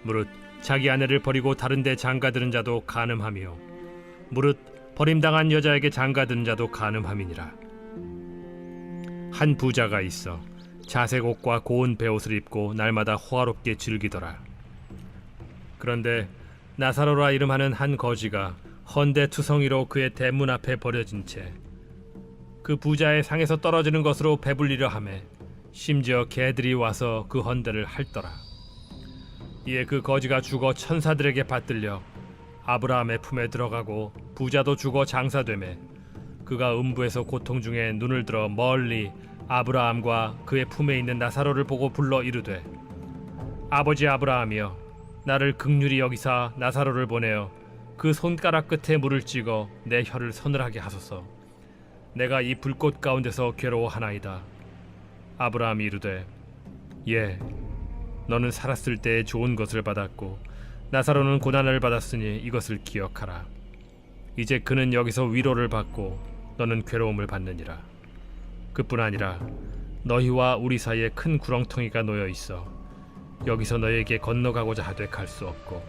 무릇 자기 아내를 버리고 다른 데 장가드는 자도 간음하며 무릇 버림당한 여자에게 장가드는 자도 간음함이니라. 한 부자가 있어 자색 옷과 고운 베옷을 입고 날마다 호화롭게 즐기더라. 그런데 나사로라 이름하는 한 거지가 헌데 투성이로 그의 대문 앞에 버려진 채 그 부자의 상에서 떨어지는 것으로 배불리려 하매 심지어 개들이 와서 그 헌데를 핥더라. 이에 그 거지가 죽어 천사들에게 받들려 아브라함의 품에 들어가고 부자도 죽어 장사되매 그가 음부에서 고통 중에 눈을 들어 멀리 아브라함과 그의 품에 있는 나사로를 보고 불러 이르되 아버지 아브라함이여 나를 긍휼히 여기사 나사로를 보내어 그 손가락 끝에 물을 찍어 내 혀를 서늘하게 하소서. 내가 이 불꽃 가운데서 괴로워하나이다. 아브라함이 이르되 예 너는 살았을 때에 좋은 것을 받았고 나사로는 고난을 받았으니 이것을 기억하라. 이제 그는 여기서 위로를 받고 너는 괴로움을 받느니라. 그뿐 아니라 너희와 우리 사이에 큰 구렁텅이가 놓여 있어 여기서 너희에게 건너가고자 하되 갈 수 없고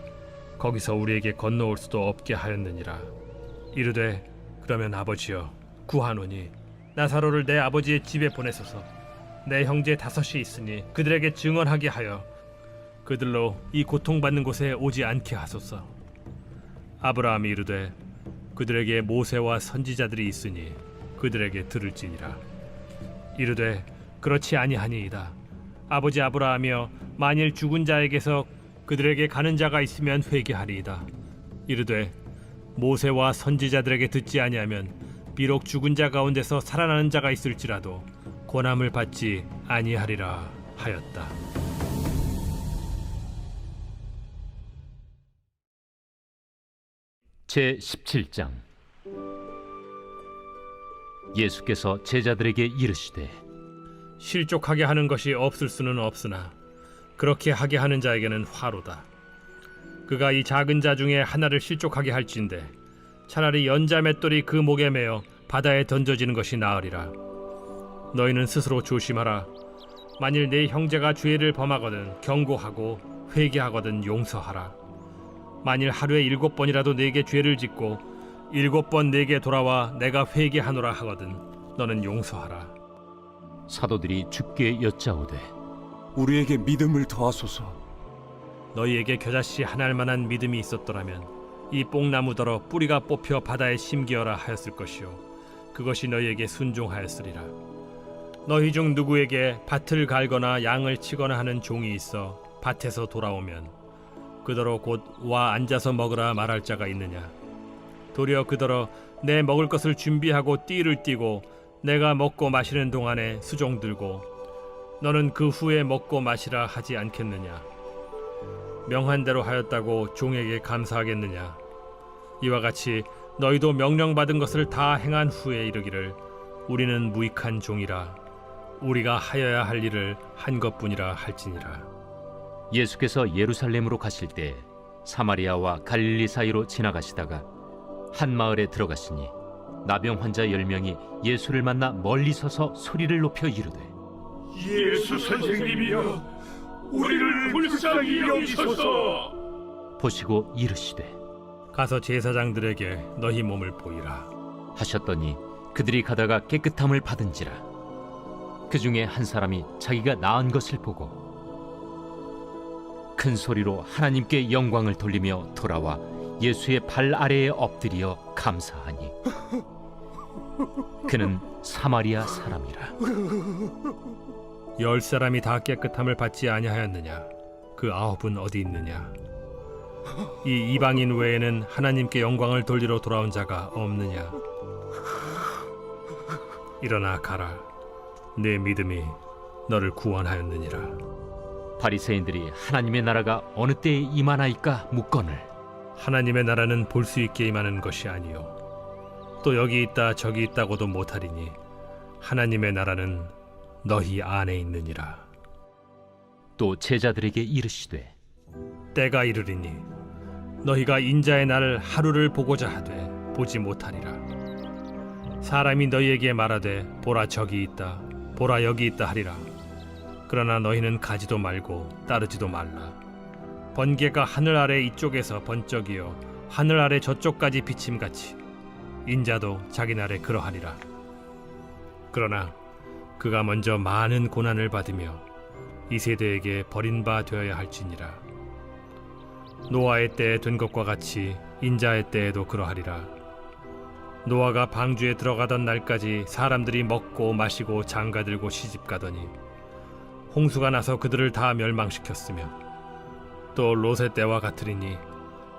거기서 우리에게 건너올 수도 없게 하였느니라. 이르되 그러면 아버지여 구하노니 나사로를 내 아버지의 집에 보내소서. 내 형제 5이 있으니 그들에게 증언하게 하여 그들로 이 고통받는 곳에 오지 않게 하소서. 아브라함이 이르되 그들에게 모세와 선지자들이 있으니 그들에게 들을지니라. 이르되 그렇지 아니하니이다. 아버지 아브라함이여, 만일 죽은 자에게서 그들에게 가는 자가 있으면 회개하리이다. 이르되 모세와 선지자들에게 듣지 아니하면 비록 죽은 자 가운데서 살아나는 자가 있을지라도 권함을 받지 아니하리라 하였다. 제 17장. 예수께서 제자들에게 이르시되 실족하게 하는 것이 없을 수는 없으나 그렇게 하게 하는 자에게는 화로다. 그가 이 작은 자 중에 하나를 실족하게 할진대 차라리 연자 맷돌이 그 목에 매어 바다에 던져지는 것이 나으리라. 너희는 스스로 조심하라. 만일 네 형제가 죄를 범하거든 경고하고 회개하거든 용서하라. 만일 하루에 7번이라도 네게 죄를 짓고 7번 네게 돌아와 내가 회개하노라 하거든 너는 용서하라. 사도들이 주께 여짜오되 우리에게 믿음을 더하소서. 너희에게 겨자씨 한 알만한 믿음이 있었더라면 이 뽕나무더러 뿌리가 뽑혀 바다에 심기어라 하였을 것이요 그것이 너희에게 순종하였으리라. 너희 중 누구에게 밭을 갈거나 양을 치거나 하는 종이 있어 밭에서 돌아오면 그더러 곧 와 앉아서 먹으라 말할 자가 있느냐? 도리어 그더러 내 먹을 것을 준비하고 띠를 띠고 내가 먹고 마시는 동안에 수종 들고 너는 그 후에 먹고 마시라 하지 않겠느냐? 명한 대로 하였다고 종에게 감사하겠느냐? 이와 같이 너희도 명령받은 것을 다 행한 후에 이르기를 우리는 무익한 종이라 우리가 하여야 할 일을 한 것뿐이라 할지니라. 예수께서 예루살렘으로 가실 때 사마리아와 갈릴리 사이로 지나가시다가 한 마을에 들어가시니 나병 환자 10명이 예수를 만나 멀리 서서 소리를 높여 이르되 예수 선생님이여, 우리를 불쌍히 여기소서. 보시고 이르시되 가서 제사장들에게 너희 몸을 보이라. 하셨더니 그들이 가다가 깨끗함을 받은지라. 그 중에 한 사람이 자기가 나은 것을 보고 큰 소리로 하나님께 영광을 돌리며 돌아와 예수의 발 아래에 엎드려 감사하니 그는 사마리아 사람이라. 10사람이 다 깨끗함을 받지 아니하였느냐? 그 9은 어디 있느냐? 이 이방인 외에는 하나님께 영광을 돌리러 돌아온 자가 없느냐? 일어나 가라. 내 믿음이 너를 구원하였느니라. 바리새인들이 하나님의 나라가 어느 때에 임하나이까 묻거늘 하나님의 나라는 볼 수 있게 임하는 것이 아니요 또 여기 있다 저기 있다고도 못하리니 하나님의 나라는 너희 안에 있느니라. 또 제자들에게 이르시되 때가 이르리니 너희가 인자의 날 하루를 보고자 하되 보지 못하리라. 사람이 너희에게 말하되 보라 저기 있다 보라 여기 있다 하리라. 그러나 너희는 가지도 말고 따르지도 말라. 번개가 하늘 아래 이쪽에서 번쩍이어 하늘 아래 저쪽까지 비침같이 인자도 자기 날에 그러하리라. 그러나 그가 먼저 많은 고난을 받으며 이 세대에게 버린 바 되어야 할지니라. 노아의 때에 된 것과 같이 인자의 때에도 그러하리라. 노아가 방주에 들어가던 날까지 사람들이 먹고 마시고 장가들고 시집가더니 홍수가 나서 그들을 다 멸망시켰으며 또 롯의 때와 같으리니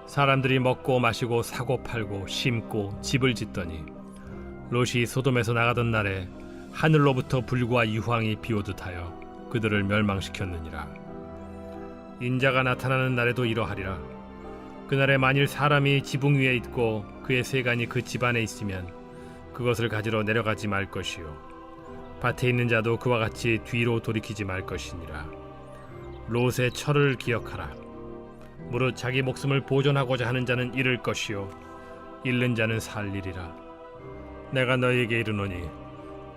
사람들이 먹고 마시고 사고 팔고 심고 집을 짓더니 롯이 소돔에서 나가던 날에 하늘로부터 불과 유황이 비오듯 하여 그들을 멸망시켰느니라. 인자가 나타나는 날에도 이러하리라. 그날에 만일 사람이 지붕 위에 있고 그의 세간이 그 집 안에 있으면 그것을 가지러 내려가지 말 것이요 밭에 있는 자도 그와 같이 뒤로 돌이키지 말 것이니라. 롯의 철을 기억하라. 무릇 자기 목숨을 보존하고자 하는 자는 잃을 것이요 잃는 자는 살리리라. 내가 너희에게 이르노니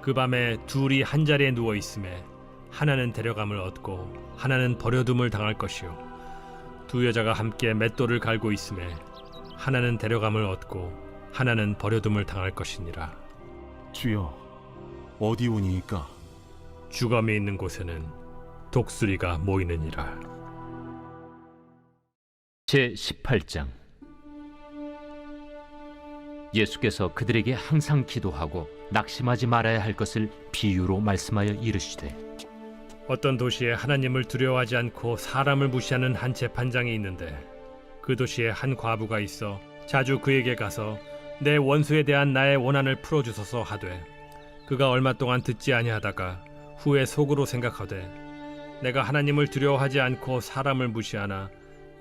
그 밤에 둘이 한 자리에 누워 있음에 하나는 데려감을 얻고 하나는 버려둠을 당할 것이요 두 여자가 함께 맷돌을 갈고 있음에 하나는 데려감을 얻고 하나는 버려둠을 당할 것이니라. 주여, 어디 오니이까? 주검이 있는 곳에는 독수리가 모이느니라. 제 18장. 예수께서 그들에게 항상 기도하고 낙심하지 말아야 할 것을 비유로 말씀하여 이르시되 어떤 도시에 하나님을 두려워하지 않고 사람을 무시하는 한 재판장이 있는데 그 도시에 한 과부가 있어 자주 그에게 가서 내 원수에 대한 나의 원한을 풀어주소서 하되 그가 얼마 동안 듣지 아니하다가 후에 속으로 생각하되 내가 하나님을 두려워하지 않고 사람을 무시하나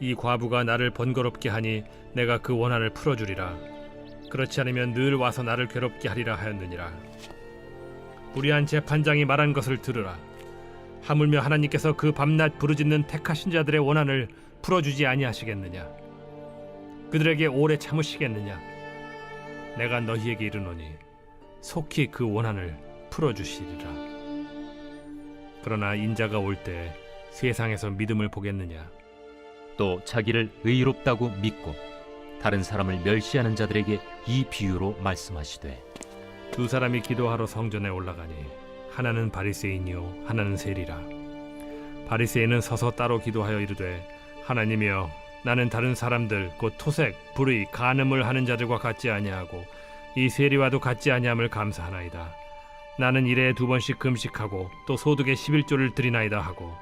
이 과부가 나를 번거롭게 하니 내가 그 원한을 풀어주리라. 그렇지 않으면 늘 와서 나를 괴롭게 하리라 하였느니라. 불의한 재판장이 말한 것을 들으라. 하물며 하나님께서 그 밤낮 부르짖는 택하신 자들의 원한을 풀어주지 아니하시겠느냐? 그들에게 오래 참으시겠느냐? 내가 너희에게 이르노니 속히 그 원한을 풀어주시리라. 그러나 인자가 올 때 세상에서 믿음을 보겠느냐? 또 자기를 의롭다고 믿고 다른 사람을 멸시하는 자들에게 이 비유로 말씀하시되 두 사람이 기도하러 성전에 올라가니 하나는 바리새인이요 하나는 세리라. 바리새인은 서서 따로 기도하여 이르되 하나님이여 나는 다른 사람들 곧 토색, 불의, 간음을 하는 자들과 같지 아니하고 이 세리와도 같지 아니함을 감사하나이다. 나는 일에 2번씩 금식하고 또 소득의 11조를 드리나이다 하고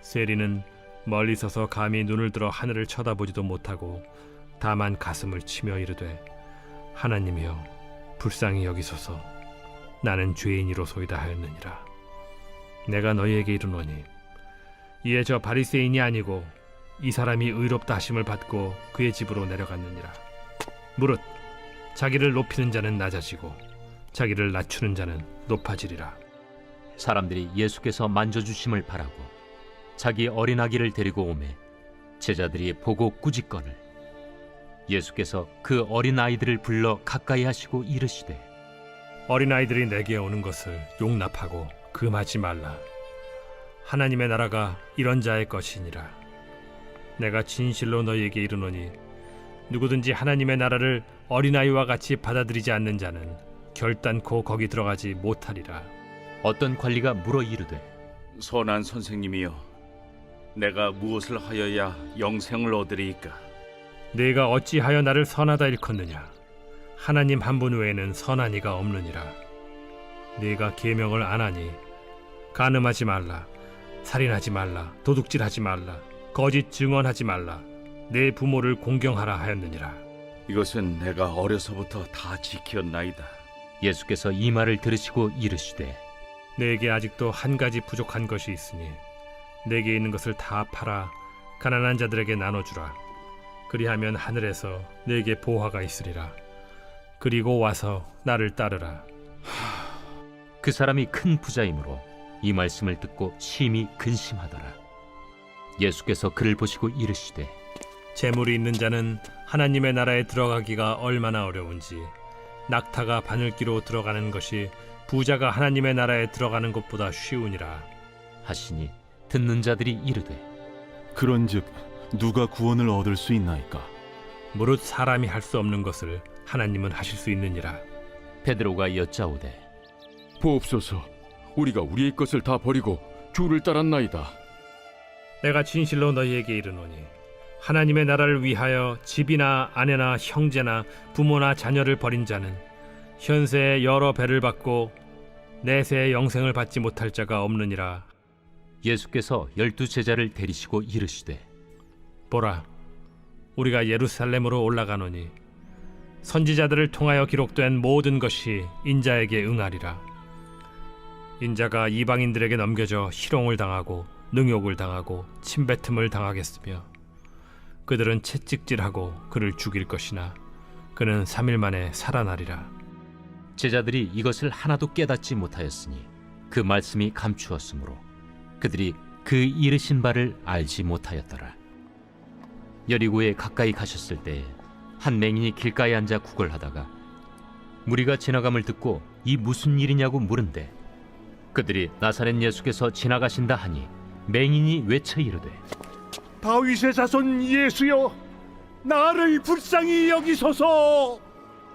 세리는 멀리 서서 감히 눈을 들어 하늘을 쳐다보지도 못하고 다만 가슴을 치며 이르되 하나님이여 불쌍히 여기소서 나는 죄인이로소이다 하였느니라. 내가 너희에게 이르노니 이에 저 바리새인이 아니고 이 사람이 의롭다 하심을 받고 그의 집으로 내려갔느니라. 무릇 자기를 높이는 자는 낮아지고 자기를 낮추는 자는 높아지리라. 사람들이 예수께서 만져주심을 바라고 자기 어린아기를 데리고 오매 제자들이 보고 꾸짖거늘 예수께서 그 어린아이들을 불러 가까이 하시고 이르시되 어린아이들이 내게 오는 것을 용납하고 금하지 말라. 하나님의 나라가 이런 자의 것이니라. 내가 진실로 너희에게 이르노니 누구든지 하나님의 나라를 어린아이와 같이 받아들이지 않는 자는 결단코 거기 들어가지 못하리라. 어떤 관리가 물어 이르되 선한 선생님이여, 내가 무엇을 하여야 영생을 얻으리이까? 네가 어찌하여 나를 선하다 일컫느냐? 하나님 한 분 외에는 선한 이가 없느니라. 네가 계명을 안 하니 간음하지 말라, 살인하지 말라, 도둑질하지 말라, 거짓 증언하지 말라, 내 부모를 공경하라 하였느니라. 이것은 내가 어려서부터 다 지켰나이다. 예수께서 이 말을 들으시고 이르시되 내게 아직도 한 가지 부족한 것이 있으니 내게 있는 것을 다 팔아 가난한 자들에게 나눠주라. 그리하면 하늘에서 내게 보화가 있으리라. 그리고 와서 나를 따르라. 그 사람이 큰 부자이므로 이 말씀을 듣고 심히 근심하더라. 예수께서 그를 보시고 이르시되 재물이 있는 자는 하나님의 나라에 들어가기가 얼마나 어려운지 낙타가 바늘기로 들어가는 것이 부자가 하나님의 나라에 들어가는 것보다 쉬우니라 하시니 듣는 자들이 이르되 그런즉 누가 구원을 얻을 수 있나이까? 무릇 사람이 할 수 없는 것을 하나님은 하실 수 있느니라. 베드로가 여짜오되 보옵소서, 우리가 우리의 것을 다 버리고 주를 따랐나이다. 내가 진실로 너희에게 이르노니 하나님의 나라를 위하여 집이나 아내나 형제나 부모나 자녀를 버린 자는 현세에 여러 배를 받고 내세의 영생을 받지 못할 자가 없느니라. 예수께서 12 제자를 데리시고 이르시되 보라, 우리가 예루살렘으로 올라가노니 선지자들을 통하여 기록된 모든 것이 인자에게 응하리라. 인자가 이방인들에게 넘겨져 희롱을 당하고 능욕을 당하고 침뱉음을 당하겠으며 그들은 채찍질하고 그를 죽일 것이나 그는 3일 만에 살아나리라. 제자들이 이것을 하나도 깨닫지 못하였으니 그 말씀이 감추었으므로 그들이 그 이르신 바를 알지 못하였더라. 여리고에 가까이 가셨을 때 한 맹인이 길가에 앉아 구걸하다가 무리가 지나감을 듣고 이 무슨 일이냐고 물은데 그들이 나사렛 예수께서 지나가신다 하니 맹인이 외쳐 이르되 다윗의 자손 예수여, 나를 불쌍히 여기소서.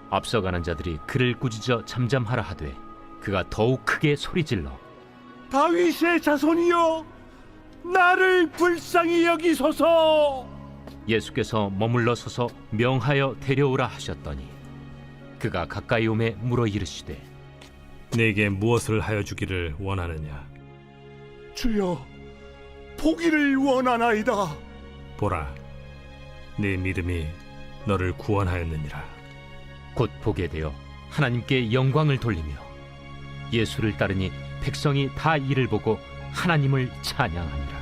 앞서가는 자들이 그를 꾸짖어 잠잠하라 하되 그가 더욱 크게 소리질러 다윗의 자손이여, 나를 불쌍히 여기소서. 예수께서 머물러 서서 명하여 데려오라 하셨더니 그가 가까이 오매 물어 이르시되 내게 무엇을 하여 주기를 원하느냐? 주여, 보기를 원하나이다. 보라, 네 믿음이 너를 구원하였느니라. 곧 보게 되어 하나님께 영광을 돌리며 예수를 따르니 백성이 다 이를 보고 하나님을 찬양하니라.